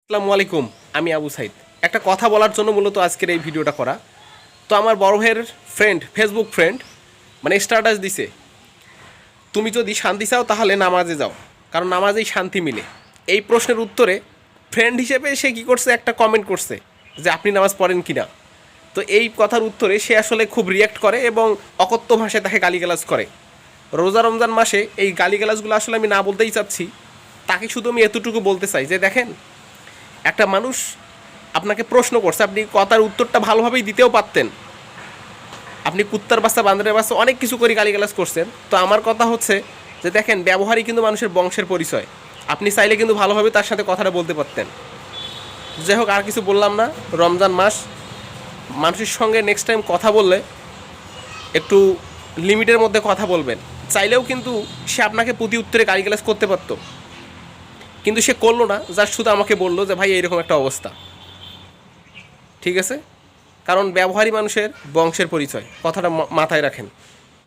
আসসালামু আলাইকুম। আমি আবু সাইদ। একটা কথা বলার জন্য মূলত আজকের এই ভিডিওটা করা। তো আমার বড় ভাইয়ের ফ্রেন্ড, ফেসবুক ফ্রেন্ড, মানে স্ট্যাটাস দিছে, তুমি যদি শান্তি চাও তাহলে নামাজে যাও, কারণ নামাজেই শান্তি মিলে। এই প্রশ্নের উত্তরে ফ্রেন্ড হিসেবে সে কী করছে, একটা কমেন্ট করছে যে আপনি নামাজ পড়েন কি না। তো এই কথার উত্তরে সে আসলে খুব রিয়্যাক্ট করে এবং অকথ্য ভাষায় তাকে গালিগালাজ করে। রোজা রমজান মাসে এই গালিগালাজগুলো আসলে আমি না বলতেই চাচ্ছি। তাকে শুধু আমি এতটুকু বলতে চাই যে দেখেন, একটা মানুষ আপনাকে প্রশ্ন করছে, আপনি কথার উত্তরটা ভালোভাবেই দিতেও পারতেন। আপনি কুত্তার বাচ্চা, বান্দরের বাচ্চা অনেক কিছু করে গালিগালাজ করছেন। তো আমার কথা হচ্ছে যে দেখেন, ব্যবহারই কিন্তু মানুষের বংশের পরিচয়। আপনি চাইলে কিন্তু ভালোভাবে তার সাথে কথাটা বলতে পারতেন। যাই হোক, আর কিছু বললাম না। রমজান মাস, মানুষের সঙ্গে নেক্সট টাইম কথা বললে একটু লিমিটের মধ্যে কথা বলবেন। চাইলেও কিন্তু সে আপনাকে প্রতি উত্তরে গালিগালাজ করতে পারতো, কিন্তু সে করলো না। যার শুধু আমাকে বললো যে ভাই এইরকম একটা অবস্থা। ঠিক আছে, কারণ ব্যবহারই মানুষের বংশের পরিচয়, কথাটা মাথায় রাখেন।